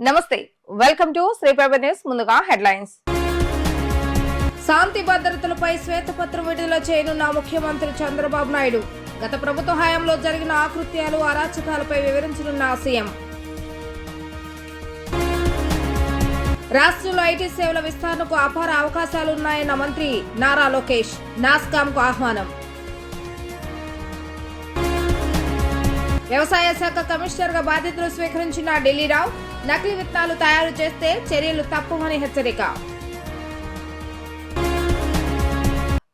నమస్తే, welcome to Sriprabha news. ముందుగా headlines. శాంతి భద్రతలపై శ్వేతపత్రం విడుదల చేయనున్న ముఖ్యమంత్రి చంద్రబాబు నాయుడు. గత ప్రభుత్వ హయాంలో జరిగిన ఆకృత్యాలు, అరాచకాలపై వివరించనున్న సీఎం. రాష్ట్రంలో ఐటీ సేవల విస్తరణకు అపార అవకాశాలున్నాయన్న మంత్రి నారా లోకేష్. నాస్కాంకు ఆహ్వానం. వ్యవసాయ శాఖ కమిషనర్ గా బాధ్యతలు స్వీకరించిన ఢిల్లీరావు. నకిలీ విత్తనాలు తయారు చేస్తే చర్యలు తప్పవని హెచ్చరిక.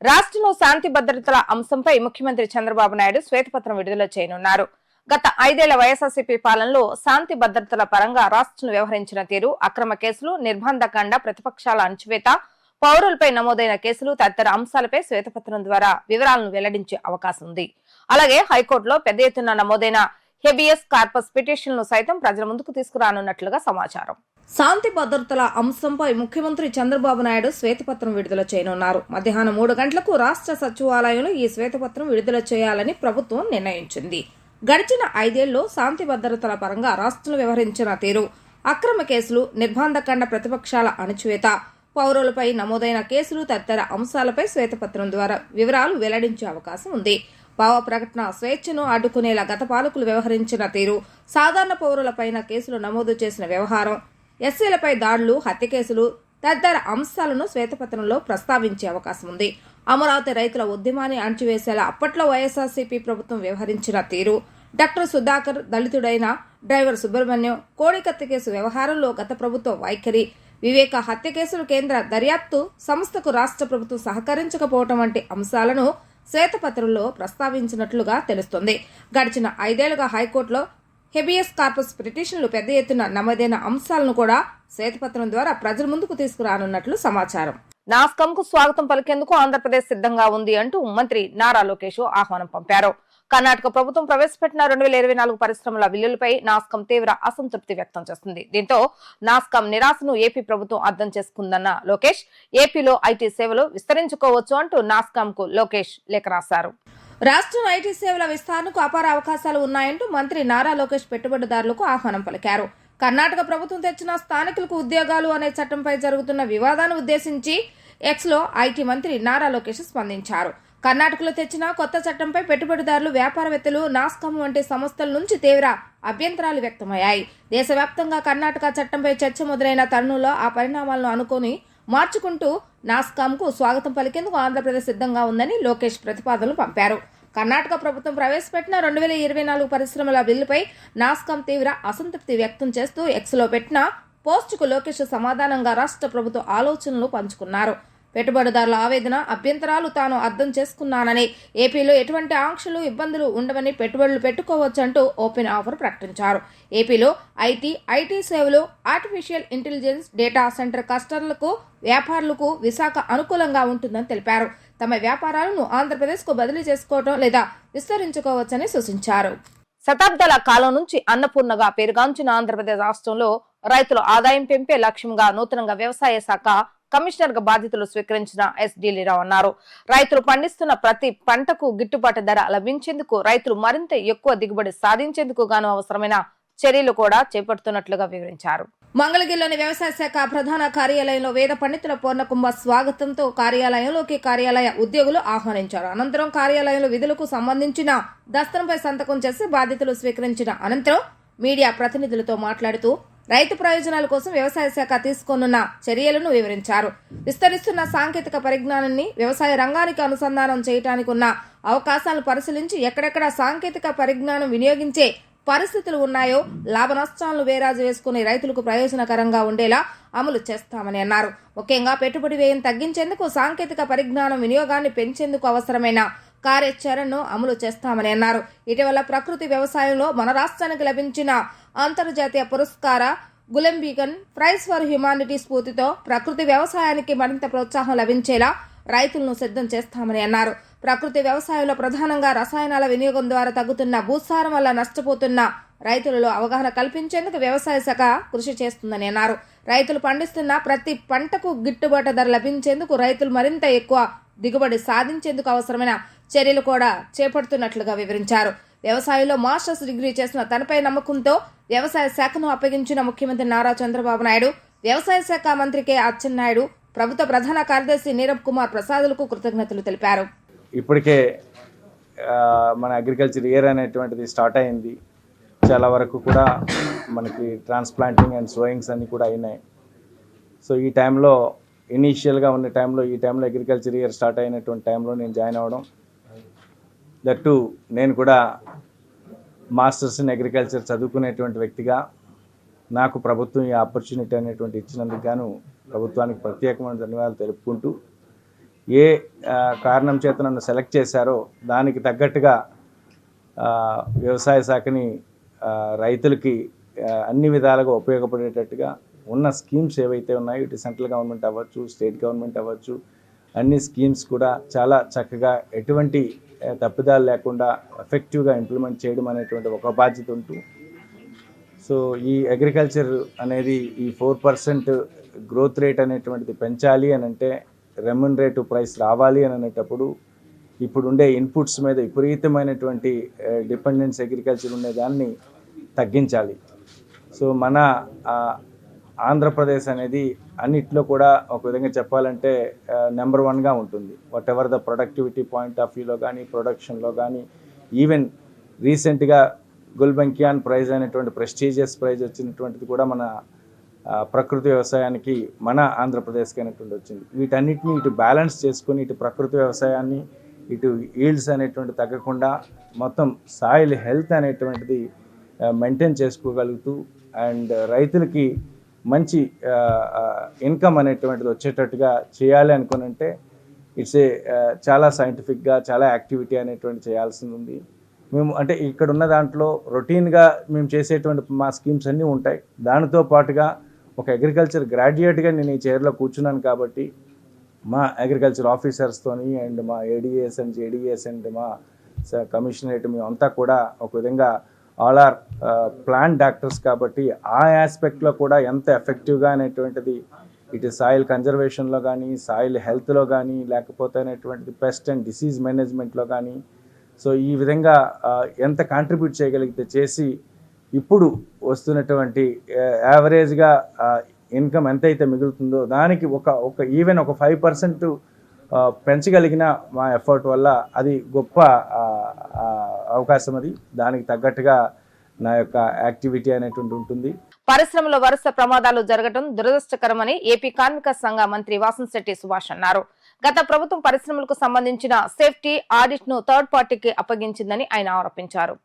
రాష్ట్రంలో శాంతి భద్రతల అంశంపై ముఖ్యమంత్రి చంద్రబాబు నాయుడు శ్వేతపత్రం విడుదల చేయనున్నారు. గత 5 ఏళ్ల వైఎస్ఆర్సీపీ పాలనలో శాంతి భద్రతల పరంగా రాష్ట్రం వ్యవహరించిన తీరు, అక్రమ కేసులు, నిర్బంధకాండ, ప్రతిపక్షాల అణచివేత, పౌరులపై నమోదైన కేసులు తదితర అంశాలపై శ్వేతపత్రం ద్వారా వివరాలను వెల్లడించే అవకాశం ఉంది. అలాగే హైకోర్టులో పెద్ద ఎత్తున నమోదైన హెబియస్ కార్పస్ పిటిషన్లను సైతం ప్రజల ముందుకు తీసుకురానున్నట్లుగా సమాచారం. శాంతి భద్రతల అంశంపై ముఖ్యమంత్రి చంద్రబాబు నాయుడు శ్వేతపత్రం విడుదల చేయనున్నారు. మధ్యాహ్నం 3 గంటలకు రాష్ట్ర సచివాలయంలో ఈ శ్వేతపత్రం విడుదల చేయాలని ప్రభుత్వం నిర్ణయించింది. గడిచిన 5 ఏళ్లలో శాంతి భద్రతల పరంగా రాష్ట్రంలో వ్యవహరించిన తీరు, అక్రమ కేసులు, నిర్బంధకాండ, ప్రతిపక్షాల అణచివేత, పౌరులపై నమోదైన కేసులు తదితర అంశాలపై శ్వేతపత్రం ద్వారా వివరాలు వెల్లడించే అవకాశం ఉంది. భావ ప్రకటన స్వేచ్ఛను అడ్డుకునేలా గత పాలకులు వ్యవహరించిన తీరు, సాధారణ పౌరులపైన కేసులు నమోదు చేసిన వ్యవహారం, ఎస్సీలపై దాడులు, హత్య కేసులు తదితర అంశాలను శ్వేతపత్రంలో ప్రస్తావించే అవకాశం ఉంది. అమరావతి రైతుల ఉద్యమాన్ని అణచివేసేలా అప్పట్లో వైఎస్ఆర్సీపీ ప్రభుత్వం వ్యవహరించిన తీరు, డాక్టర్ సుధాకర్, దళితుడైన డ్రైవర్ సుబ్రహ్మణ్యం, కోడికత్తి కేసు వ్యవహారంలో గత ప్రభుత్వ వైఖరి, వివేక హత్య కేసులు కేంద్ర దర్యాప్తు సంస్థకు రాష్ట్ర ప్రభుత్వం సహకరించకపోవడం వంటి అంశాలను శ్వేతపత్రంలో ప్రస్తావించినట్లుగా తెలుస్తోంది. గడిచిన 5 ఏళ్లుగా హైకోర్టులో హెబియస్ కార్పస్ పిటిషన్లు పెద్ద ఎత్తున నమోదైన అంశాలను కూడా శ్వేతపత్రం ద్వారా ప్రజల ముందుకు తీసుకురానున్నట్లు సమాచారం. నాస్కాంకు స్వాగతం పలికేందుకు ఆంధ్రప్రదేశ్ సిద్ధంగా ఉంది అంటూ మంత్రి నారా లోకేష్ ఆహ్వానం పంపారు. కర్ణాటక ప్రభుత్వం ప్రవేశపెట్టిన 2024 పరిశ్రమల బిల్లులపై నాస్కాం తీవ్ర అసంతృప్తి వ్యక్తం చేస్తుంది. దీంతో నాస్కాం నిరాశను ఏపీ ప్రభుత్వం అర్థం చేసుకుందన్న లోకేష్, ఏపీలో ఐటీ సేవలు విస్తరించుకోవచ్చు అంటూ నాస్కాంకు లోకేష్ లేఖ రాశారు. రాష్ట్రం ఐటీ సేవల విస్తరణకు అపార అవకాశాలు ఉన్నాయంటూ మంత్రి నారా లోకేష్ పెట్టుబడిదారులకు ఆహ్వానం పలికారు. కర్ణాటక ప్రభుత్వం తెచ్చిన స్థానికులకు ఉద్యోగాలు అనే చట్టంపై జరుగుతున్న వివాదాన్ని ఉద్దేశించి ఎక్స్లో ఐటీ మంత్రి నారా లోకేష్ స్పందించారు. కర్ణాటకలో తెచ్చిన కొత్త చట్టంపై పెట్టుబడిదారులు, వ్యాపారవేత్తలు, నాస్కాం వంటి సంస్థల నుంచి తీవ్ర అభ్యంతరాలు వ్యక్తమయ్యాయి. దేశవ్యాప్తంగా కర్ణాటక చట్టంపై చర్చ మొదలైన తరుణంలో ఆ పరిణామాలను అనుకుని మార్చుకుంటూ నాస్కాంకు స్వాగతం పలికేందుకు ఆంధ్రప్రదేశ్ సిద్ధంగా ఉందని లోకేష్ ప్రతిపాదనలు పంపారు. కర్ణాటక ప్రభుత్వం ప్రవేశపెట్టిన 2024 పరిశ్రమల బిల్లుపై నాస్కాం తీవ్ర అసంతృప్తి వ్యక్తం చేస్తూ ఎక్స్లో పెట్టిన పోస్టుకు లోకేష్ సమాధానంగా రాష్ట్ర ప్రభుత్వ ఆలోచనలు పంచుకున్నారు. పెట్టుబడిదారుల ఆవేదన, అభ్యంతరాలు తాను అర్థం చేసుకున్నానని, ఏపీలో ఎటువంటి ఆంక్షలు, ఇబ్బందులు ఉండవని పెట్టుబడులు పెట్టుకోవచ్చంటూ ఓపెన్ ఆఫర్ ప్రకటించారు. ఏపీలో ఐటీ సేవలు, ఆర్టిఫిషియల్ ఇంటెలిజెన్స్, డేటా సెంటర్ కస్టమర్లకు, వ్యాపారులకు విశాఖ అనుకూలంగా ఉంటుందని తెలిపారు. తమ వ్యాపారాలను ఆంధ్రప్రదేశ్కు బదిలీ చేసుకోవడం లేదా విస్తరించుకోవచ్చని సూచించారు. శతాబ్దాల కాలం నుంచి అన్నపూర్ణగా పేరుగాంచిన ఆంధ్రప్రదేశ్ రాష్ట్రంలో రైతుల ఆదాయం పెంపే లక్ష్యంగా నూతనంగా వ్యవసాయ శాఖ కమిషనర్ గా బాధ్యతలు స్వీకరించిన ఎస్ ఢిల్లీరావు అన్నారు. రైతులు పండిస్తున్న ప్రతి పంటకు గిట్టుబాటు ధర లభించేందుకు, రైతులు మరింత ఎక్కువ దిగుబడి సాధించేందుకు గాను అవసరమైన చర్యలు కూడా చేపడుతున్నట్లుగా వివరించారు. మంగళగిరిలోని వ్యవసాయ శాఖ ప్రధాన కార్యాలయంలో వేద పండితుల పూర్ణకుంభ స్వాగతంతో కార్యాలయ ఉద్యోగులు ఆహ్వానించారు. అనంతరం కార్యాలయంలో విధులకు సంబంధించిన దస్త్రంపై సంతకం చేసి బాధ్యతలు స్వీకరించిన అనంతరం మీడియా ప్రతినిధులతో మాట్లాడుతూ రైతు ప్రయోజనాల కోసం వ్యవసాయ శాఖ తీసుకోనున్న చర్యలను వివరించారు. విస్తరిస్తున్న సాంకేతిక పరిజ్ఞానాన్ని వ్యవసాయ రంగానికి అనుసంధానం చేయడానికి ఉన్న అవకాశాలను పరిశీలించి ఎక్కడెక్కడ సాంకేతిక పరిజ్ఞానం వినియోగించే పరిస్థితులు ఉన్నాయో లాభ నష్టాలను వేరాజు వేసుకుని రైతులకు ప్రయోజనకరంగా ఉండేలా అమలు చేస్తామని అన్నారు. ముఖ్యంగా పెట్టుబడి వ్యయం తగ్గించేందుకు, సాంకేతిక పరిజ్ఞానం వినియోగాన్ని పెంచేందుకు అవసరమైన కార్యాచరణను అమలు చేస్తామని అన్నారు. ఇటీవల ప్రకృతి వ్యవసాయంలో మన రాష్ట్రానికి లభించిన అంతర్జాతీయ పురస్కార గులెంబిగన్ ప్రైజ్ ఫర్ హ్యుమానిటీ స్ఫూర్తితో ప్రకృతి వ్యవసాయానికి మరింత ప్రోత్సాహం లభించేలా రైతులను సిద్ధం చేస్తామని అన్నారు. ప్రకృతి వ్యవసాయంలో ప్రధానంగా రసాయనాల వినియోగం ద్వారా తగ్గుతున్న భూసారం వల్ల నష్టపోతున్న రైతులలో అవగాహన కల్పించేందుకు వ్యవసాయ శాఖ కృషి చేస్తుందని అన్నారు. రైతులు పండిస్తున్న ప్రతి పంటకు గిట్టుబాటు ధర లభించేందుకు, రైతులు మరింత ఎక్కువ దిగుబడి సాధించేందుకు అవసరమైన చర్యలు కూడా చేపడుతున్నట్లుగా వివరించారు. వ్యవసాయంలో మాస్టర్స్ డిగ్రీ చేసిన తనపై నమ్మకంతో వ్యవసాయ శాఖను అప్పగించిన ముఖ్యమంత్రి నారా చంద్రబాబు నాయుడు, వ్యవసాయ శాఖ మంత్రి కె అచ్చెన్నాయుడు, ప్రభుత్వ ప్రధాన కార్యదర్శి నీరబ్ కుమార్ ప్రసాదులకు కృతజ్ఞతలు తెలిపారు. ఇప్పటికే మన అగ్రికల్చర్ ఇయర్ అనేటువంటిది స్టార్ట్ అయింది. చాలా వరకు కూడా మనకి ట్రాన్స్ప్లాంటింగ్ అండ్ సోయింగ్స్ అన్నీ కూడా అయినాయి. సో ఈ టైంలో ఇనీషియల్గా ఉన్న టైంలో అగ్రికల్చర్ ఇయర్ స్టార్ట్ అయినటువంటి టైంలో నేను జాయిన్ అవ్వడం, దట్టు నేను కూడా మాస్టర్స్ ఇన్ అగ్రికల్చర్ చదువుకునేటువంటి వ్యక్తిగా నాకు ప్రభుత్వం ఈ ఆపర్చునిటీ అనేటువంటి ఇచ్చినందుకు గాను ప్రభుత్వానికి ప్రత్యేకమైన ధన్యవాదాలు తెలుపుకుంటూ, ఏ కారణం చేత నన్ను సెలెక్ట్ చేశారో దానికి తగ్గట్టుగా వ్యవసాయ శాఖని రైతులకి అన్ని విధాలుగా ఉపయోగపడేటట్టుగా ఉన్న స్కీమ్స్ ఏవైతే ఉన్నాయో, ఇటు సెంట్రల్ గవర్నమెంట్ అవ్వచ్చు, స్టేట్ గవర్నమెంట్ అవ్వచ్చు, అన్ని స్కీమ్స్ కూడా చాలా చక్కగా ఎటువంటి తప్పిదాలు లేకుండా ఎఫెక్టివ్గా ఇంప్లిమెంట్ చేయడం అనేటువంటి ఒక బాధ్యత ఉంటూ, సో ఈ అగ్రికల్చర్ అనేది ఈ 4% గ్రోత్ రేట్ అనేటువంటిది పెంచాలి అని అంటే, రెమ్యునరేటివ్ ప్రైస్ రావాలి అని అనేటప్పుడు ఇప్పుడుండే ఇన్పుట్స్ మీద విపరీతమైనటువంటి డిపెండెన్స్ అగ్రికల్చర్ ఉండేదాన్ని తగ్గించాలి. సో మన ఆంధ్రప్రదేశ్ అనేది అన్నిట్లో కూడా ఒక విధంగా చెప్పాలంటే నెంబర్ 1గా ఉంటుంది. What ever the productivity point of వ్యూలో కానీ, ప్రొడక్షన్లో కానీ, ఈవెన్ రీసెంట్గా గుల్బెంకియాన్ ప్రైజ్ అనేటువంటి ప్రెస్టీజియస్ ప్రైజ్ వచ్చినటువంటిది కూడా మన ప్రకృతి వ్యవసాయానికి, మన ఆంధ్రప్రదేశ్కి అనేటువంటి వచ్చింది. వీటన్నిటిని ఇటు బ్యాలెన్స్ చేసుకొని, ఇటు ప్రకృతి వ్యవసాయాన్ని, ఇటు ఈల్డ్స్ అనేటువంటి తగ్గకుండా మొత్తం సాయిల్ హెల్త్ అనేటువంటిది మెయింటైన్ చేసుకోగలుగుతూ అండ్ రైతులకి మంచి ఇన్కమ్ అనేటువంటిది వచ్చేటట్టుగా చేయాలి అనుకుని అంటే ఇట్స్ చాలా సైంటిఫిక్గా చాలా యాక్టివిటీ అనేటువంటి చేయాల్సింది ఉంది. మేము అంటే ఇక్కడ ఉన్న దాంట్లో రొటీన్గా మేము చేసేటువంటి మా స్కీమ్స్ అన్నీ ఉంటాయి. దానితో పాటుగా ఒక అగ్రికల్చర్ గ్రాడ్యుయేట్గా నేను ఈ చైర్లో కూర్చున్నాను కాబట్టి మా అగ్రికల్చర్ ఆఫీసర్స్తోని అండ్ మా ఏడిఎస్ అండ్ జేడిఎస్ అండ్ మా కమిషనరేట్ మేమంతా కూడా ఒక విధంగా ఆల్ ఆర్ ప్లాంట్ డాక్టర్స్ కాబట్టి ఆ ఆస్పెక్ట్లో కూడా ఎంత ఎఫెక్టివ్గా అనేటువంటిది ఇటు సాయిల్ కన్జర్వేషన్లో కానీ, సాయిల్ హెల్త్లో కానీ, లేకపోతే అనేటువంటిది పెస్ట్ అండ్ డిసీజ్ మేనేజ్మెంట్లో కానీ, సో ఈ విధంగా ఎంత కాంట్రిబ్యూట్ చేయగలిగితే చేసి ఇప్పుడు వస్తున్నటువంటి యావరేజ్గా ఇన్కమ్ ఎంతైతే మిగులుతుందో దానికి ఒక ఈవెన్ ఒక 5% పెంచగలిగిన మా ఎఫర్ట్ వల్ల అది గొప్ప అవకాశం. అది దానికి తగ్గట్టుగా నా యొక్క యాక్టివిటీ అనేటువంటి ఉంటుంది. పరిశ్రమలో వరుస ప్రమాదాలు జరగడం దురదృష్టకరమని ఏపీ కార్మిక సంఘ మంత్రి వాసంశెట్టి సుభాష్ అన్నారు. గత ప్రభుత్వం పరిశ్రమలకు సంబంధించిన సేఫ్టీ ఆడిట్ ను థర్డ్ పార్టీకి అప్పగించిందని ఆయన ఆరోపించారు.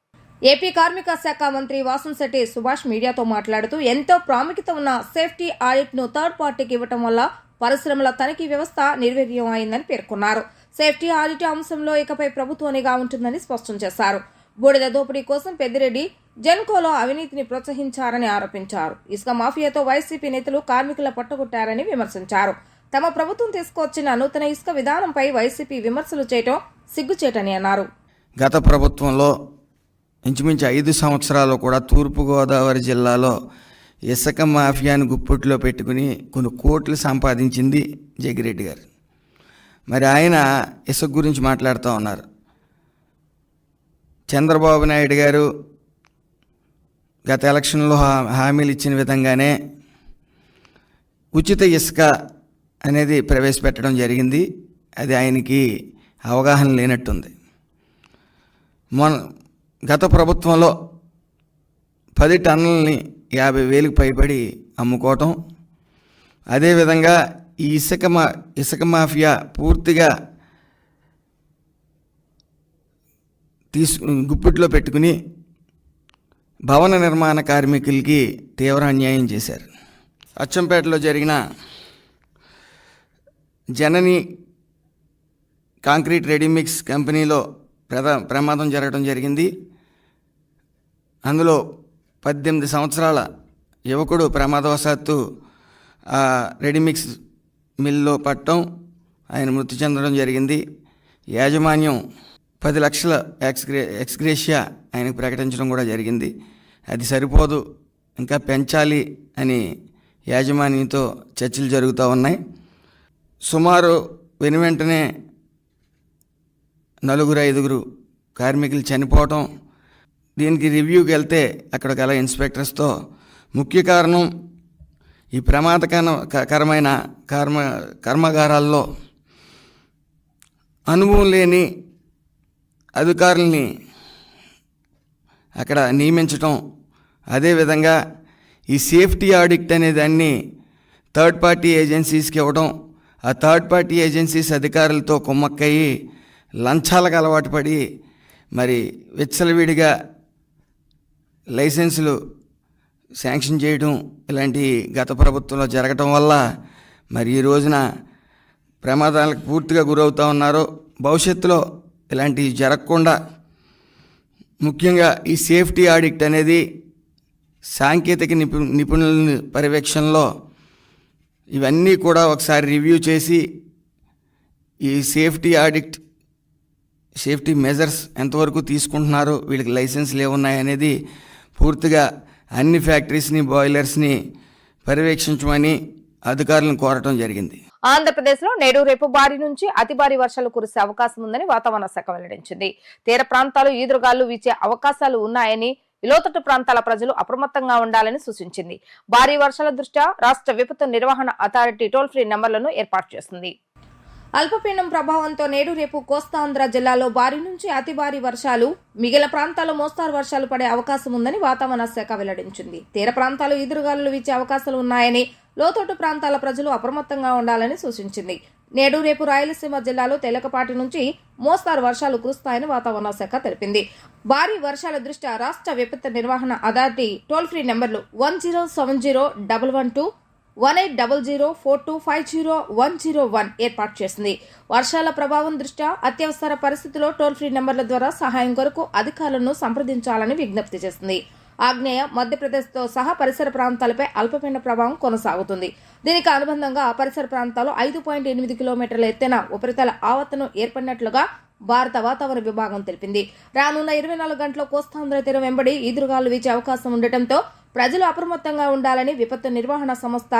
ఏపీ కార్మిక శాఖ మంత్రి వాసంశెట్టి సుభాష్ మీడియాతో మాట్లాడుతూ, ఎంతో ప్రాముఖ్యత ఉన్న సేఫ్టీ ఆడిట్ ను థర్డ్ పార్టీకి ఇవ్వడం వల్ల పరిశ్రమల తనిఖీ వ్యవస్థ నిర్వీర్యం అయిందని పేర్కొన్నారు. సేఫ్టీ ఆడిట్ అంశంలో ఇకపై ప్రభుత్వానిగా ఉంటుందని స్పష్టం చేశారు. బూడిద దోపిడీ కోసం పెద్దిరెడ్డి జెన్కోలో అవినీతిని ప్రోత్సహించారని ఆరోపించారు. ఇసుక మాఫియాతో వైసీపీ నేతలు కార్మికుల పట్టుకొట్టారని విమర్శించారు. తమ ప్రభుత్వం తీసుకొచ్చిన నూతన ఇసుక విధానంపై వైసీపీ విమర్శలు చేయటం సిగ్గుచేటని అన్నారు. గత ప్రభుత్వంలో ఇంచుమించు 5 సంవత్సరాలు కూడా తూర్పుగోదావరి జిల్లాలో ఇసుక మాఫియాను గుప్పిట్లో పెట్టుకుని కొన్ని కోట్లు సంపాదించింది జగ్గిరెడ్డి గారు. మరి ఆయన ఇసుక గురించి మాట్లాడుతూ ఉన్నారు. చంద్రబాబు నాయుడు గారు గత ఎలక్షన్లో హామీలు ఇచ్చిన విధంగానే ఉచిత ఇసుక అనేది ప్రవేశపెట్టడం జరిగింది. అది ఆయనకి అవగాహన లేనట్టుంది. గత ప్రభుత్వంలో 10 టన్నులని 50,000కి పైబడి అమ్ముకోవటం, అదేవిధంగా ఈ ఇసుక మాఫియా పూర్తిగా గుప్పిట్లో పెట్టుకుని భవన నిర్మాణ కార్మికులకి తీవ్ర అన్యాయం చేశారు. అచ్చంపేటలో జరిగిన జనని కాంక్రీట్ రెడీమిక్స్ కంపెనీలో ప్రమాదం జరగడం జరిగింది. అందులో 18 సంవత్సరాల యువకుడు ప్రమాదవశాత్తు రెడీమిక్స్ మిల్లో పట్టడం, ఆయన మృతి చెందడం జరిగింది. యాజమాన్యం 10 లక్షల ఎక్స్గ్రేషియా ఆయనకు ప్రకటించడం కూడా జరిగింది. అది సరిపోదు, ఇంకా పెంచాలి అని యాజమాన్యంతో చర్చలు జరుగుతూ ఉన్నాయి. సుమారు వెనువెంటనే 4-5 కార్మికులు చనిపోవటం, దీనికి రివ్యూకి వెళ్తే అక్కడ గల ఇన్స్పెక్టర్స్తో ముఖ్య కారణం ఈ ప్రమాదకరమైన కర్మాగారాల్లో అనుభవం లేని అధికారుల్ని అక్కడ నియమించటం, అదేవిధంగా ఈ సేఫ్టీ ఆడిట్ అనే దాన్ని థర్డ్ పార్టీ ఏజెన్సీస్కి ఇవ్వడం, ఆ థర్డ్ పార్టీ ఏజెన్సీస్ అధికారులతో కుమ్మక్కయ్యి లంచాలకు అలవాటు పడి మరి విచ్చలవిడిగా లైసెన్సులు శాంక్షన్ చేయడం ఇలాంటి గత ప్రభుత్వంలో జరగటం వల్ల మరి ఈ రోజున ప్రమాదాలకు పూర్తిగా గురవుతూ ఉన్నారు. భవిష్యత్తులో ఇలాంటివి జరగకుండా ముఖ్యంగా ఈ సేఫ్టీ ఆడిట్ అనేది సాంకేతిక నిపుణుల పర్యవేక్షణలో ఇవన్నీ కూడా ఒకసారి రివ్యూ చేసి ఈ సేఫ్టీ ఆడిట్, సేఫ్టీ మెజర్స్ ఎంతవరకు తీసుకుంటున్నారు, వీళ్ళకి లైసెన్స్లు ఏమున్నాయి అనేది పూర్తిగా అన్ని ఫ్యాక్టరీస్ని, బాయిలర్స్ని పర్యవేక్షించమని అధికారులను కోరటం జరిగింది. ఆంధ్రప్రదేశ్లో నేడు రేపు భారీ నుంచి అతి భారీ వర్షాలు కురిసే అవకాశం ఉందని వాతావరణ శాఖ వెల్లడించింది. తీర ప్రాంతాలు ఈదురుగాలు వీచే అవకాశాలు ఉన్నాయని, లోతట్టు ప్రాంతాల ప్రజలు అప్రమత్తంగా ఉండాలని సూచించింది. భారీ వర్షాల దృష్ట్యా రాష్ట్ర విపత్తు నిర్వహణ అథారిటీ టోల్ ఫ్రీ నెంబర్లను ఏర్పాటు చేసింది. అల్పపీడనం ప్రభావంతో నేడు రేపు కోస్తాంధ్ర జిల్లాలో భారీ నుంచి అతి భారీ వర్షాలు, మిగిలిన ప్రాంతాల్లో మోస్తారు వర్షాలు పడే అవకాశం ఉందని వాతావరణ శాఖ వెల్లడించింది. తీర ప్రాంతాలు ఈదురుగాలులు వీచే అవకాశాలు ఉన్నాయని, లోతట్టు ప్రాంతాల ప్రజలు అప్రమత్తంగా ఉండాలని సూచించింది. నేడు రేపు రాయలసీమ జిల్లాలో తేలికపాటి నుంచి మోస్తారు వర్షాలు కురుస్తాయని వాతావరణ శాఖ తెలిపింది. భారీ వర్షాల దృష్ట్యా రాష్ట్ర విపత్తు నిర్వహణ అథారిటీ టోల్ ఫ్రీ నెంబర్లు 10701112 180042500101 ఏర్పాటు చేసింది. వర్షాల ప్రభావం దృష్ట్యా అత్యవసర పరిస్థితుల్లో టోల్ ఫ్రీ నెంబర్ల ద్వారా సహాయం కొరకు అధికారులను సంప్రదించాలని విజ్ఞప్తి చేసింది. ఆగ్నేయ మధ్యప్రదేశ్తో సహా పరిసర ప్రాంతాలపై అల్పపీడన ప్రభావం కొనసాగుతుంది. దీనికి అనుబంధంగా పరిసర ప్రాంతాల్లో 5.8 కిలోమీటర్ల ఎత్తైన ఉపరితల ఆవర్తనం ఏర్పడినట్లుగా భారత వాతావరణ విభాగం తెలిపింది. రానున్న 24 గంటల కోస్తాంధ్ర తీరం వెంబడి ఈదురుగాలు వీచే అవకాశం ఉండటంతో ప్రజలు అప్రమత్తంగా ఉండాలని విపత్తు నిర్వహణ సంస్థ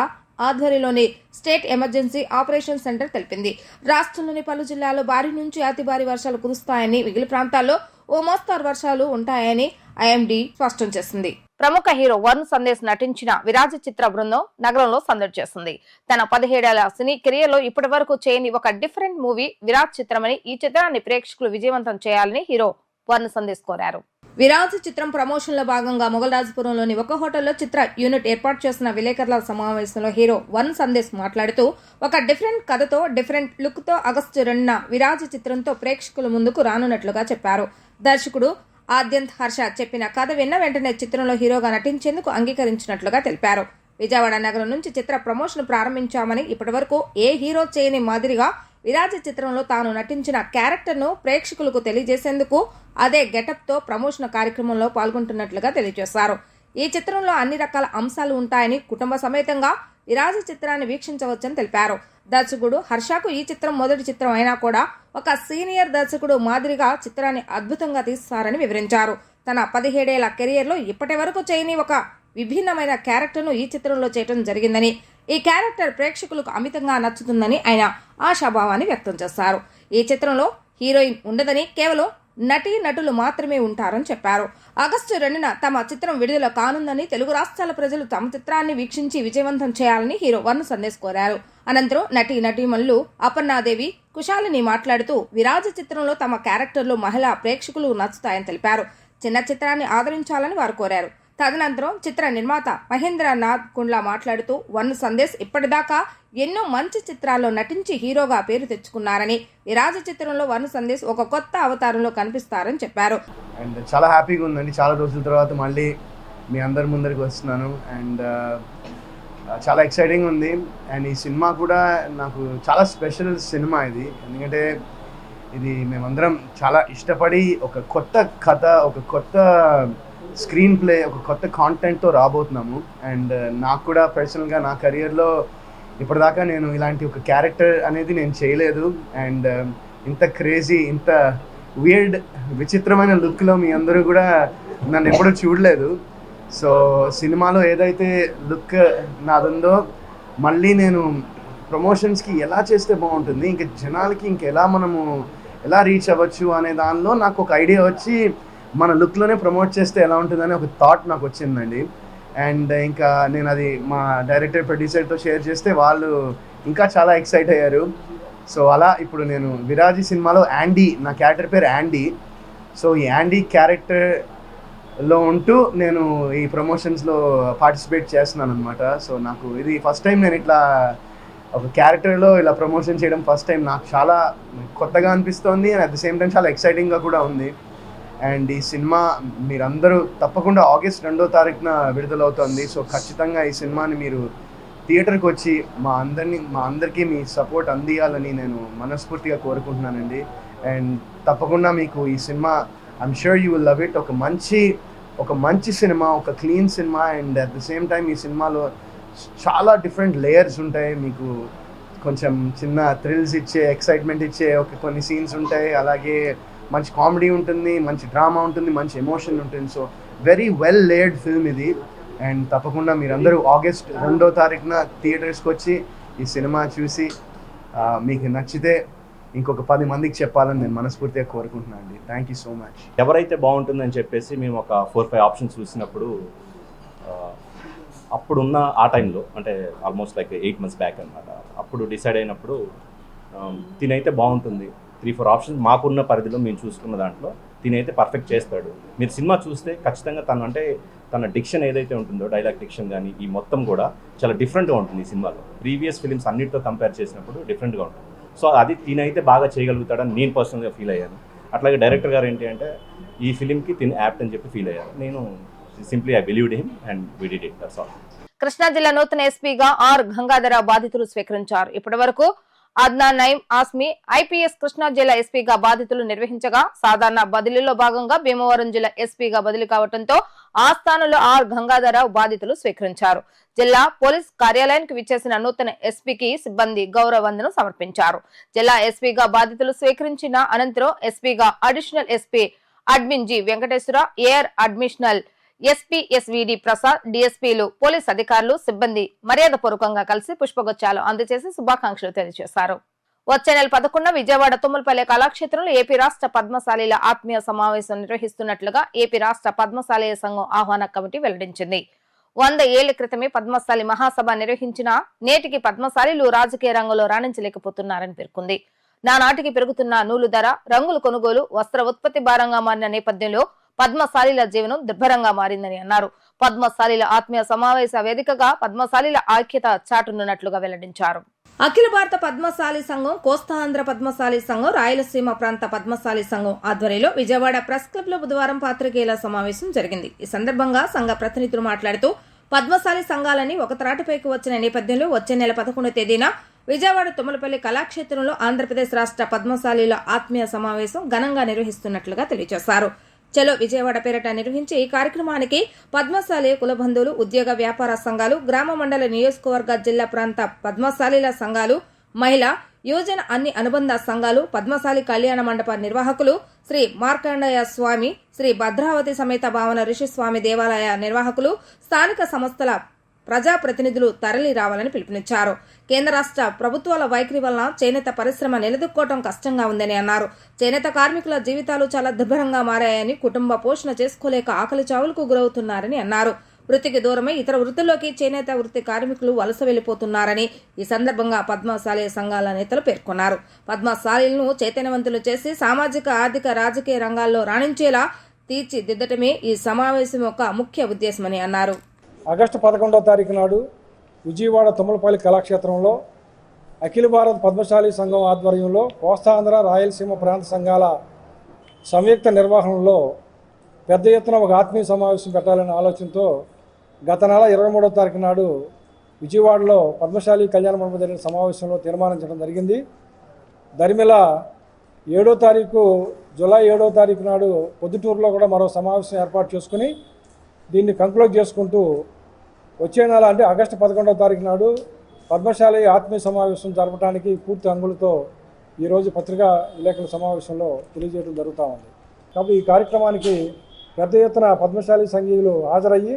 ఆధ్వర్యంలోని స్టేట్ ఎమర్జెన్సీ ఆపరేషన్ సెంటర్ తెలిపింది. రాష్ట్రంలోని పలు జిల్లాల్లో భారీ నుంచి అతి భారీ వర్షాలు కురుస్తాయని, మిగిలిన ప్రాంతాల్లో ఓ మోస్తారు వర్షాలు ఉంటాయని ఐఎండీ స్పష్టం చేసింది. ప్రముఖ హీరో వరుణ్ సందేశ్ నటించిన విరాజ చిత్ర బృందం నగరంలో సందడి చేస్తుంది. తన 17 ఏళ్ల సినీ కెరియర్ లో ఇప్పటి వరకు చేయని ఒక డిఫరెంట్ మూవీ విరాజ్ చిత్రమని, ఈ చిత్రాన్ని ప్రేక్షకులు విజయవంతం చేయాలని హీరో వరుణ్ సందేశ్ కోరారు. విరాజ్ చిత్రం ప్రమోషన్ లో భాగంగా మొగల్రాజపురంలోని ఒక హోటల్లో చిత్ర యూనిట్ ఏర్పాటు చేసిన విలేకరుల సమావేశంలో హీరో వరుణ్ సందేశ్ మాట్లాడుతూ, ఒక డిఫరెంట్ కథతో డిఫరెంట్ లుక్ తో ఆగస్టు 2న విరాజ్ చిత్రంతో ప్రేక్షకుల ముందుకు రానున్నట్లుగా చెప్పారు. దర్శకుడు ఆద్యంత్ హర్ష చెప్పిన కథ విన్న వెంటనే చిత్రంలో హీరోగా నటించేందుకు అంగీకరించినట్లుగా తెలిపారు. విజయవాడ నగరం నుంచి చిత్ర ప్రమోషన్ ప్రారంభించామని, ఇప్పటివరకు ఏ హీరో చేయని మాదిరిగా విరాజ చిత్రంలో తాను నటించిన క్యారెక్టర్ను ప్రేక్షకులకు తెలియజేసేందుకు అదే గెటప్ తో ప్రమోషన్ కార్యక్రమంలో పాల్గొంటున్నట్లుగా తెలియజేశారు. ఈ చిత్రంలో అన్ని రకాల అంశాలు ఉంటాయని, కుటుంబ సమేతంగా విరాజ చిత్రాన్ని వీక్షించవచ్చని తెలిపారు. దర్శకుడు హర్షకు ఈ చిత్రం మొదటి చిత్రం అయినా కూడా ఒక సీనియర్ దర్శకుడు మాదిరిగా చిత్రాన్ని అద్భుతంగా తీస్తారని వివరించారు. తన 17 ఏళ్ల కెరియర్ లో ఇప్పటి వరకు చేయని ఒక విభిన్నమైన క్యారెక్టర్ను ఈ చిత్రంలో చేయడం జరిగిందని, ఈ క్యారెక్టర్ ప్రేక్షకులకు అమితంగా నచ్చుతుందని ఆయన ఆశాభావాన్ని వ్యక్తం చేశారు. ఈ చిత్రంలో హీరోయిన్ ఉండదని, కేవలం నటులు మాత్రమే ఉంటారని చెప్పారు. ఆగస్టు 2న తమ చిత్రం విడుదల కానుందని, తెలుగు రాష్ట్రాల ప్రజలు తమ చిత్రాన్ని వీక్షించి విజయవంతం చేయాలని హీరో వరుణ్ సందేశ్ కోరారు. అనంతరం నటీమణులు అపర్ణాదేవి, కుశాలిని మాట్లాడుతూ విరాజ చిత్రంలో తమ క్యారెక్టర్లు మహిళా ప్రేక్షకులు నచ్చుతాయని తెలిపారు. చిన్న చిత్రాన్ని ఆదరించాలని వారు కోరారు. తదనంతరం చిత్ర నిర్మాత మహేంద్రనాథ్ కుండ్లా మాట్లాడుతూ, వరుణ్ సందేశ్ ఇప్పటిదాకా ఎన్నో మంచి చిత్రాల్లో నటించి హీరోగా పేరు తెచ్చుకున్నారని, విరాజ చిత్రంలో వరుణ్ సందేశ్ ఒక కొత్త అవతారంలో కనిపిస్తారని చెప్పారు. అండ్ చాలా హ్యాపీగా ఉందండి, చాలా రోజుల తర్వాత మళ్ళీ మీ అందరి ముందరికి వస్తున్నాను. అండ్ చాలా ఎక్సైటింగ్ ఉంది. అండ్ ఈ సినిమా కూడా నాకు చాలా స్పెషల్ సినిమా ఇది, ఎందుకంటే ఇది మేమందరం చాలా ఇష్టపడి ఒక కొత్త కథ, ఒక కొత్త స్క్రీన్ ప్లే, ఒక కొత్త కాంటెంట్తో రాబోతున్నాము. అండ్ నాకు కూడా పర్సనల్గా నా కెరియర్లో ఇప్పటిదాకా నేను ఇలాంటి ఒక క్యారెక్టర్ అనేది నేను చేయలేదు. అండ్ ఇంత క్రేజీ, ఇంత వియర్డ్, విచిత్రమైన లుక్లో మీ అందరూ కూడా నన్ను ఎప్పుడూ చూడలేదు. సో సినిమాలో ఏదైతే లుక్ నాదుందో మళ్ళీ నేను ప్రమోషన్స్కి ఎలా చేస్తే బాగుంటుంది, ఇంకా జనాలకి ఇంకెలా మనము ఎలా రీచ్ అవ్వచ్చు అనే దానిలో నాకు ఒక ఐడియా వచ్చి మన లుక్లోనే ప్రమోట్ చేస్తే ఎలా ఉంటుందని ఒక థాట్ నాకు వచ్చిందండి. అండ్ ఇంకా నేను అది మా డైరెక్టర్ ప్రొడ్యూసర్తో షేర్ చేస్తే వాళ్ళు ఇంకా చాలా ఎక్సైట్ అయ్యారు. సో అలా ఇప్పుడు నేను విరాజీ సినిమాలో యాండీ, నా క్యారెక్టర్ పేరు యాండీ. సో ఈ యాండీ క్యారెక్టర్లో ఉంటూ నేను ఈ ప్రమోషన్స్లో పార్టిసిపేట్ చేస్తున్నాను అనమాట. సో నాకు ఇది ఫస్ట్ టైం నేను ఇట్లా ఒక క్యారెక్టర్లో ఇలా ప్రమోషన్ చేయడం ఫస్ట్ టైం. నాకు చాలా కొత్తగా అనిపిస్తోంది and at the same time చాలా ఎక్సైటింగ్గా కూడా ఉంది. అండ్ ఈ సినిమా మీరందరూ తప్పకుండా ఆగస్ట్ 2వ తారీఖున విడుదలవుతుంది. సో ఖచ్చితంగా ఈ సినిమాని మీరు థియేటర్కి వచ్చి మా అందరికీ మీ సపోర్ట్ అందియాలని నేను మనస్ఫూర్తిగా కోరుకుంటున్నానండి. అండ్ తప్పకుండా మీకు ఈ cinema I'm sure you will love it. ఒక మంచి సినిమా, ఒక clean cinema. And at the same time ఈ సినిమాలో చాలా డిఫరెంట్ లేయర్స్ ఉంటాయి. మీకు కొంచెం చిన్న థ్రిల్స్ ఇచ్చే, ఎక్సైట్మెంట్ ఇచ్చే కొన్ని సీన్స్ ఉంటాయి. అలాగే మంచి కామెడీ ఉంటుంది, మంచి డ్రామా ఉంటుంది, మంచి ఎమోషన్ ఉంటుంది. So very well layered film ఇది. అండ్ తప్పకుండా మీరందరూ ఆగస్ట్ 2వ తారీఖున థియేటర్స్కి వచ్చి ఈ సినిమా చూసి మీకు నచ్చితే ఇంకొక 10 మందికి చెప్పాలని నేను మనస్ఫూర్తిగా కోరుకుంటున్నాను అండి. Thank you so much. ఎవరైతే బాగుంటుందని చెప్పేసి మేము ఒక 4-5 ఆప్షన్స్ చూసినప్పుడు అప్పుడున్న ఆ టైంలో అంటే ఆల్మోస్ట్ లైక్ 8 months బ్యాక్ అనమాట. అప్పుడు డిసైడ్ అయినప్పుడు తినైతే బాగుంటుంది. 3-4 ఆప్షన్స్ మాకున్న పరిధిలో మేము చూసుకున్న దాంట్లో తినైతే పర్ఫెక్ట్ చేస్తాడు. మీరు సినిమా చూస్తే ఖచ్చితంగా తన డిక్షన్ ఏదైతే ఉంటుందో, డైలాగ్ డిక్షన్ కానీ ఈ మొత్తం కూడా చాలా డిఫరెంట్గా ఉంటుంది ఈ సినిమాలో. ప్రీవియస్ ఫిలిమ్స్ అన్నిటితో కంపేర్ చేసినప్పుడు డిఫరెంట్గా ఉంటుంది. సో అది తినైతే బాగా చేయగలుగుతాడని నేను పర్సనల్గా ఫీల్ అయ్యాను. అట్లాగే డైరెక్టర్ గారు ఏంటి అంటే ఈ ఫిలింకి యాప్ట్ అని చెప్పి ఫీల్ అయ్యారు. నేను simply I believed him and we did it. That's all. Krishna జిల్లా నూతన ఎస్పీగా ఆర్ గంగాధరరావు బాధితులు స్వీకరించారు. ఇప్పటి వరకు అద్నాన్ నయీం ఆస్మి ఐపీఎస్ కృష్ణా జిల్లా ఎస్పీగా బాధితులు నిర్వహించగా సాధారణ బదిలీలో భాగంగా భీమవరం జిల్లా ఎస్పీగా బదిలీ కావడంతో ఆ స్థానంలో ఆర్ గంగాధరరావు బాధితులు స్వీకరించారు. జిల్లా పోలీస్ కార్యాలయానికి విచ్చేసిన నూతన ఎస్పీకి సిబ్బంది గౌరవ వందనం సమర్పించారు. జిల్లా ఎస్పీగా బాధితులు స్వీకరించిన అనంతరం ఎస్పీగా additional SP admin G Venkateswara, AR additional SP SVD Prasad, డిఎస్పీలు, పోలీస్ అధికారులు, సిబ్బంది మర్యాదపూర్వకంగా కలిసి పుష్పగుచ్చాలు అందజేసి శుభాకాంక్షలు తెలియజేశారు. వచ్చే నెల 11న విజయవాడ తుమ్మలపల్లి కళాక్షేత్రంలో ఏపీ రాష్ట్ర పద్మశాలీల ఆత్మీయ సమావేశం నిర్వహిస్తున్నట్లుగా ఏపీ రాష్ట్ర పద్మశాలీయ సంఘం ఆహ్వాన కమిటీ వెల్లడించింది. 100 ఏళ్ల క్రితమే పద్మశాలి మహాసభ నిర్వహించిన నేటికి పద్మశాలీలు రాజకీయ రంగంలో రాణించలేకపోతున్నారని పేర్కొంది. నానాటికి పెరుగుతున్న నూలు ధర, రంగుల కొనుగోలు, వస్త్ర ఉత్పత్తి భారంగా మారిన నేపథ్యంలో పద్మశాలీల జీవనం దుర్భరంగా మారిందని అన్నారు. పద్మశాలీల ఆత్మీయ సమావేశ వేదికగా పద్మశాలీల ఐక్యత చాటునున్నట్లుగా వెల్లడించారు. అఖిల భారత పద్మశాలి సంఘం, కోస్తాంధ్ర పద్మశాలి సంఘం, రాయలసీమ ప్రాంత పద్మశాలి సంఘం ఆధ్వర్యంలో విజయవాడ ప్రెస్ క్లబ్ లో బుధవారం పాత్రికేయుల సమావేశం జరిగింది. ఈ సందర్భంగా సంఘ ప్రతినిధులు మాట్లాడుతూ పద్మశాలి సంఘాలని ఒక త్రాటిపైకి వచ్చిన నేపథ్యంలో వచ్చే నెల 11వ తేదీన విజయవాడ తుమ్మలపల్లి కళాక్షేత్రంలో ఆంధ్రప్రదేశ్ రాష్ట్ర పద్మశాలీల ఆత్మీయ సమావేశం ఘనంగా నిర్వహిస్తున్నట్లుగా తెలియజేశారు. చలో విజయవాడ పేరిట నిర్వహించే ఈ కార్యక్రమానికి పద్మశాలి కులబంధువులు, ఉద్యోగ వ్యాపార సంఘాలు, గ్రామ మండల నియోజకవర్గ జిల్లా ప్రాంత పద్మశాలీల సంఘాలు, మహిళా యువజన అన్ని అనుబంధ సంఘాలు, పద్మశాలి కళ్యాణ మండప నిర్వాహకులు, శ్రీ మార్కండేయ స్వామి, శ్రీ భద్రావతి సమేత భావన ఋషిస్వామి దేవాలయ నిర్వాహకులు, స్థానిక సంస్థల ప్రజాప్రతినిధులు తరలి రావాలని పిలుపునిచ్చారు. కేంద్ర రాష్ట్ర ప్రభుత్వాల వైఖరి వలన చేనేత పరిశ్రమ నిలదొక్కోవడం కష్టంగా ఉందని అన్నారు. చేనేత కార్మికుల జీవితాలు చాలా దుర్భరంగా మారాయని, కుటుంబ పోషణ చేసుకోలేక ఆకలి చావులకు గురవుతున్నారని అన్నారు. వృత్తికి దూరమై ఇతర వృత్తుల్లోకి చేనేత వృత్తి కార్మికులు వలస వెళ్లిపోతున్నారని ఈ సందర్భంగా పద్మశాలి సంఘాల నేతలు పేర్కొన్నారు. పద్మశాలీలను చైతన్యవంతులు చేసి సామాజిక, ఆర్థిక, రాజకీయ రంగాల్లో రాణించేలా తీర్చిదిద్దటమే ఈ సమావేశం యొక్క ముఖ్య ఉద్దేశమని అన్నారు. ఆగస్టు 11వ తారీఖు నాడు విజయవాడ తుమ్మలపల్లి కళాక్షేత్రంలో అఖిల భారత పద్మశాలి సంఘం ఆధ్వర్యంలో కోస్తాంధ్ర, రాయలసీమ ప్రాంత సంఘాల సంయుక్త నిర్వహణలో పెద్ద ఎత్తున ఒక ఆత్మీయ సమావేశం పెట్టాలనే ఆలోచనతో గత నెల 23వ తారీఖు నాడు విజయవాడలో పద్మశాలి కళ్యాణ మండపం జరిగిన సమావేశంలో తీర్మానించడం జరిగింది. దరిమిల 7వ తారీఖు జూలై 7వ తారీఖు నాడు పొద్దుటూరులో కూడా మరో సమావేశం ఏర్పాటు చేసుకుని దీన్ని కంక్లూడ్ చేసుకుంటూ వచ్చే నెల అంటే ఆగస్టు 11వ తారీఖు నాడు పద్మశాలి ఆత్మీయ సమావేశం జరపడానికి పూర్తి అంగులతో ఈరోజు పత్రికా విలేకరుల సమావేశంలో తెలియజేయడం జరుగుతూ ఉంది. కాబట్టి ఈ కార్యక్రమానికి పెద్ద ఎత్తున పద్మశాలి సంఘీయులు హాజరయ్యి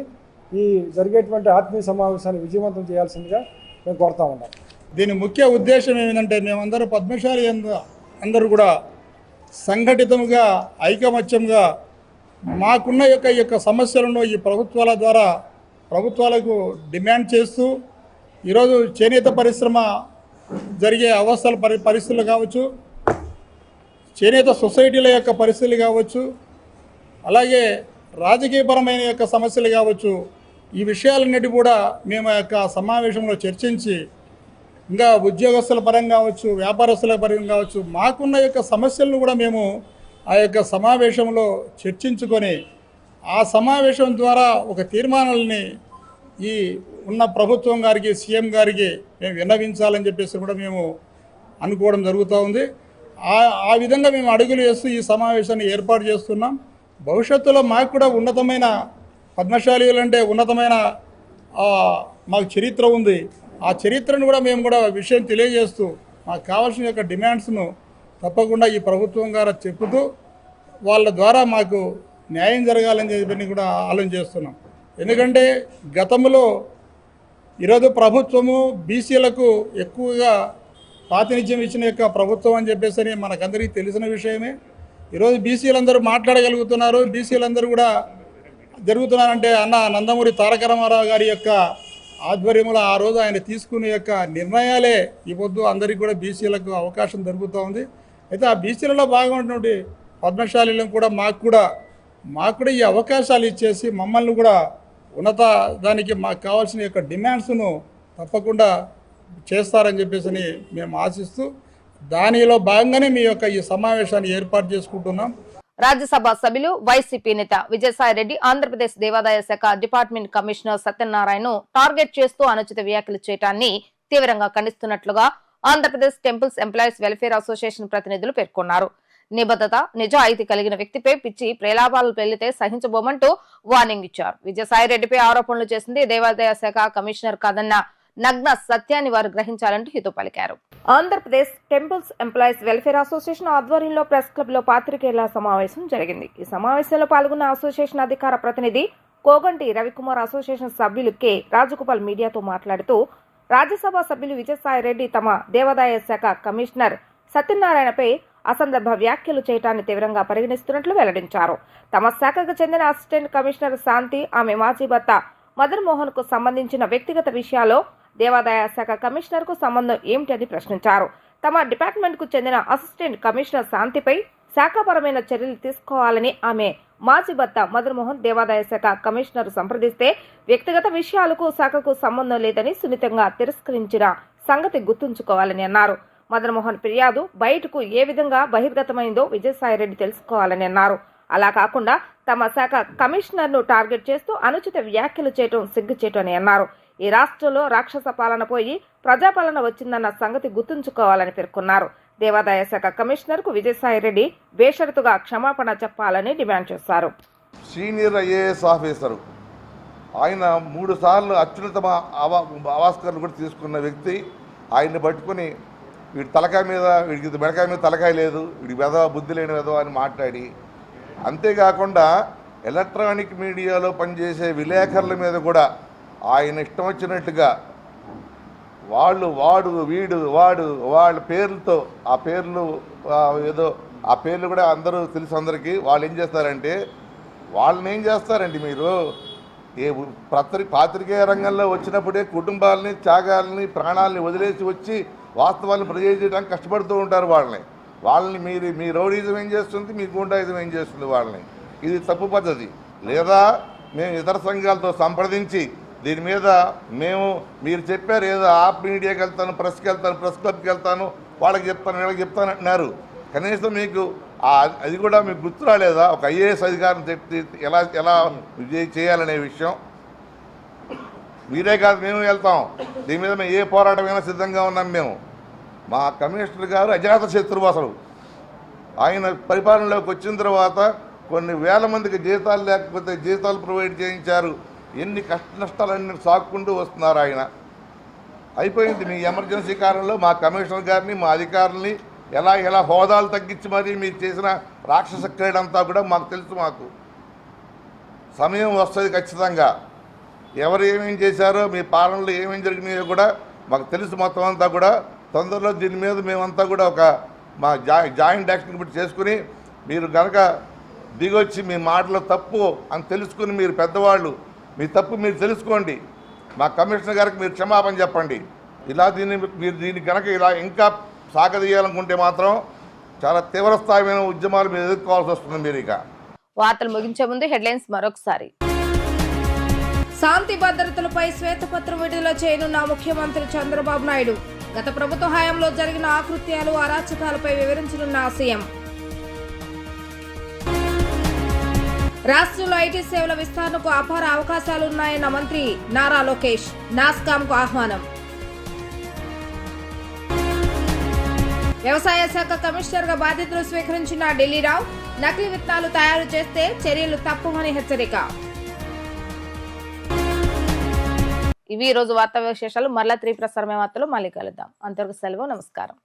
ఈ జరిగేటువంటి ఆత్మీయ సమావేశాన్ని విజయవంతం చేయాల్సిందిగా మేము కోరుతా ఉన్నాం. దీని ముఖ్య ఉద్దేశం ఏమిటంటే మేమందరూ పద్మశాలి అందరూ కూడా సంఘటితంగా, ఐకమత్యంగా మాకున్న ఈ యొక్క సమస్యలను ఈ ప్రభుత్వాల ద్వారా ప్రభుత్వాలకు డిమాండ్ చేస్తూ ఈరోజు చేనేత పరిశ్రమ జరిగే అవస్థల పరిస్థితులు కావచ్చు, చేనేత సొసైటీల యొక్క పరిస్థితులు కావచ్చు, అలాగే రాజకీయపరమైన యొక్క సమస్యలు కావచ్చు, ఈ విషయాలన్నిటి కూడా మేము ఆ యొక్క సమావేశంలో చర్చించి ఇంకా ఉద్యోగస్తుల పరంగా కావచ్చు, వ్యాపారస్తుల పరంగా కావచ్చు, మాకున్న యొక్క సమస్యలను కూడా మేము ఆ యొక్క సమావేశంలో చర్చించుకొని ఆ సమావేశం ద్వారా ఒక తీర్మానాలని ఈ ఉన్న ప్రభుత్వం గారికి, సీఎం గారికి మేము విన్నవించాలని చెప్పేసి కూడా మేము అనుకోవడం జరుగుతూ ఉంది. ఆ విధంగా మేము అడుగులు వేస్తూ ఈ సమావేశాన్ని ఏర్పాటు చేస్తున్నాం. భవిష్యత్తులో మాకు కూడా ఉన్నతమైన పద్మశాలీలు అంటే ఉన్నతమైన మాకు చరిత్ర ఉంది. ఆ చరిత్రను కూడా మేము కూడా విషయం తెలియజేస్తూ మాకు కావాల్సిన యొక్క డిమాండ్స్ను తప్పకుండా ఈ ప్రభుత్వం గారు చెప్పుతూ వాళ్ళ ద్వారా మాకు న్యాయం జరగాలని చెప్పి కూడా ఆలోచన చేస్తున్నాం. ఎందుకంటే గతంలో ఈరోజు ప్రభుత్వము బీసీలకు ఎక్కువగా ప్రాతినిధ్యం ఇచ్చిన యొక్క ప్రభుత్వం అని చెప్పేసి మనకందరికీ తెలిసిన విషయమే. ఈరోజు బీసీలందరూ మాట్లాడగలుగుతున్నారు, బీసీలందరూ కూడా జరుగుతున్నారంటే అన్న నందమూరి తారక రామారావు గారి యొక్క ఆధ్వర్యంలో ఆ రోజు ఆయన తీసుకునే యొక్క నిర్ణయాలే ఈ పొద్దు అందరికీ కూడా బీసీలకు అవకాశం దొరుకుతూ ఉంది. అయితే ఆ బీసీలలో భాగమైనటువంటి పద్మశాలీలను కూడా మాకు కూడా ఈ అవకాశాలు ఇచ్చేసి మమ్మల్ని కూడా ఉన్నత దానికి మాకు కావాల్సిన యొక్క డిమాండ్స్ను తప్పకుండా చేస్తారని చెప్పేసి మేము ఆశిస్తూ దానిలో భాగంగానే మీ యొక్క ఈ సమావేశాన్ని ఏర్పాటు చేసుకుంటున్నాం. రాజ్యసభ సభ్యులు వైసీపీ నేత విజయసాయి రెడ్డి ఆంధ్రప్రదేశ్ దేవాదాయ శాఖ డిపార్ట్మెంట్ కమిషనర్ సత్యనారాయణను టార్గెట్ చేస్తూ అనుచిత వ్యాఖ్యలు చేయడాన్ని తీవ్రంగా ఖండిస్తున్నట్లుగా Andhra Pradesh temples employees welfare association ప్రతినిధులు పేర్కొన్నారు. నిబద్ధత, నిజాయితీ కలిగిన వ్యక్తిపై పిచ్చి ప్రేలాభాలు పెళ్లితే సహించబోమంటూ వార్నింగ్ ఇచ్చారు. విజయసాయి రెడ్డిపై ఆరోపణలు చేసింది దేవాదాయ శాఖ కమిషనర్ కాదన్న నగ్న సత్యాన్ని వారు గ్రహించాలంటూ హితవు పలికారు. Andhra Pradesh temples employees welfare association ఆధ్వర్యంలో ప్రెస్ క్లబ్ లో పాత్రికేయుల సమావేశం జరిగింది. ఈ సమావేశంలో పాల్గొన్న అసోసియేషన్ అధికార ప్రతినిధి కోగంటి రవికుమార్ అసోసియేషన్ సభ్యులు కె రాజగోపాల్ మీడియాతో మాట్లాడుతూ రాజ్యసభ సభ్యులు విజయసాయి రెడ్డి తమ దేవాదాయ శాఖ కమిషనర్ సత్యనారాయణపై అసందర్భ వ్యాఖ్యలు చేయడాన్ని తీవ్రంగా పరిగణిస్తున్నట్లు వెల్లడించారు. తమ శాఖకు చెందిన అసిస్టెంట్ కమిషనర్ శాంతి, ఆమె మాజీ భర్త మదన్ మోహన్ కు సంబంధించిన వ్యక్తిగత విషయాల్లో దేవాదాయ శాఖ కమిషనర్ కు సంబంధం ఏమిటని ప్రశ్నించారు. తమ డిపార్ట్మెంట్ కు చెందిన అసిస్టెంట్ కమిషనర్ శాంతిపై శాఖాపరమైన చర్యలు తీసుకోవాలని ఆమె మాజీ భర్త మదన్ మోహన్ దేవాదాయ శాఖ కమిషనర్ సంప్రదిస్తే వ్యక్తిగత విషయాలకు శాఖకు సంబంధం లేదని సున్నితంగా తిరస్కరించిన సంగతి గుర్తుంచుకోవాలని అన్నారు. మదన్ మోహన్ ఫిర్యాదు బయటకు ఏ విధంగా బహిర్గతమైందో విజయసాయిరెడ్డి తెలుసుకోవాలని అన్నారు. అలా కాకుండా తమ శాఖ కమిషనర్ ను టార్గెట్ చేస్తూ అనుచిత వ్యాఖ్యలు చేయడం సిగ్గుచేటని అన్నారు. ఈ రాష్ట్రంలో రాక్షస పాలన పోయి ప్రజాపాలన వచ్చిందన్న సంగతి గుర్తుంచుకోవాలని పేర్కొన్నారు. దేవాదాయ శాఖ కమిషనర్ కు విజయసాయిరెడ్డి బేషరతుగా క్షమాపణ చెప్పాలని డిమాండ్ చేశారు. సీనియర్ ఐఏఎస్ ఆఫీసరు ఆయన 3 సార్లు అత్యున్నత అవాస్కర్లు కూడా తీసుకున్న వ్యక్తి. ఆయన్ని పట్టుకుని వీడి తలకాయ మీద, వీడికి మెడకాయ మీద తలకాయ లేదు, వీడి వెధవ బుద్ధి లేని వెధవ అని మాట్లాడి, అంతేకాకుండా ఎలక్ట్రానిక్ మీడియాలో పనిచేసే విలేకరుల మీద కూడా ఆయన ఇష్టం వచ్చినట్టుగా వాడు వీడు వాళ్ళ పేర్లతో ఆ పేర్లు ఏదో ఆ పేర్లు కూడా అందరూ తెలుసు అందరికీ. వాళ్ళు ఏం చేస్తారంటే వాళ్ళని ఏం చేస్తారండి మీరు పాత్రికేయ రంగంలో వచ్చినప్పుడే కుటుంబాలని, త్యాగాలని, ప్రాణాలని వదిలేసి వచ్చి వాస్తవాలను ప్రజేయడానికి కష్టపడుతూ ఉంటారు. వాళ్ళని మీ రౌడీజం ఏం చేస్తుంది, మీ గూండాయిజం ఏం చేస్తుంది వాళ్ళని. ఇది తప్పు పద్ధతి. లేదా మేము ఇతర సంఘాలతో సంప్రదించి దీని మీద మీరు చెప్పారు ఏదో ఆప్ మీడియాకి వెళ్తాను, ప్రెస్కి వెళ్తాను, ప్రెస్ క్లబ్కి వెళ్తాను, వాళ్ళకి చెప్తాను, వీళ్ళకి చెప్తాను అంటున్నారు. కనీసం మీకు అది కూడా మీకు గుర్తు రాలేదా? ఒక ఐఏఎస్ అధికారిని ఎలా చేయాలనే విషయం. మీరే కాదు, మేము వెళ్తాం. దీని మీద మేము ఏ పోరాటమైనా సిద్ధంగా ఉన్నాం. మా కమిషనర్ గారు అజాత శత్రువు. అసలు ఆయన పరిపాలనలోకి వచ్చిన తర్వాత కొన్ని వేల మందికి జీతాలు లేకపోతే జీతాలు ప్రొవైడ్ చేయించారు. ఎన్ని కష్ట నష్టాలన్నీ సాక్కుంటూ వస్తున్నారు ఆయన. అయిపోయింది. మీ ఎమర్జెన్సీ కాలంలో మా కమిషనర్ గారిని, మా అధికారుల్ని ఎలా హోదాలు తగ్గించి మరీ మీరు చేసిన రాక్షస క్రీడంతా కూడా మాకు తెలుసు. మాకు సమయం వస్తుంది ఖచ్చితంగా. ఎవరు ఏమేం చేశారో, మీ పాలనలో ఏమేం జరిగినాయో కూడా మాకు తెలుసు. మొత్తం అంతా కూడా తొందరలో దీని మీద మేమంతా కూడా ఒక మా జాయింట్ యాక్షన్ కమిటీ చేసుకుని మీరు కనుక దిగొచ్చి మీ మాటలో తప్పు అని తెలుసుకుని మీరు పెద్దవాళ్ళు మీ తప్పు మీరు తెలుసుకోండి. మా కమిషనర్ గారికి మీరు క్షమాపణ చెప్పండి. ఇలా దీన్ని కనుక ఇలా ఇంకా సాగదీయాలనుకుంటే మాత్రం చాలా తీవ్రస్థాయిమైన ఉద్యమాలు మీరు ఎదుర్కోవాల్సి వస్తుంది. మీరు ఇక వార్తలు ముగించే ముందు హెడ్లైన్స్ మరొకసారి. శాంతి భద్రతలపై శ్వేతపత్రం విడుదల చేయనున్న ముఖ్యమంత్రి చంద్రబాబు నాయుడు. గత ప్రభుత్వ హయాంలో జరిగిన ఆకృత్యాలు అరాచకాలపై వివరించనున్న సీఎం. రాష్ట్రంలో ఐటీ సేవల విస్తరణకు అపార అవకాశాలున్నాయన్న మంత్రి నారా లోకేష్. నాస్కాంకు ఆహ్వానం. వ్యవసాయ శాఖ కమిషనర్ గా బాధ్యతలు స్వీకరించిన ఢిల్లీరావు. నకిలీ విత్తనాలు తయారు చేస్తే చర్యలు తప్పవని హెచ్చరిక. ఇవి ఈ రోజు వార్తా విశేషాలు. మరలా 3 ప్రసారమే వార్తలు మళ్ళీ కలుద్దాం. అంతవరకు సెలవు. నమస్కారం.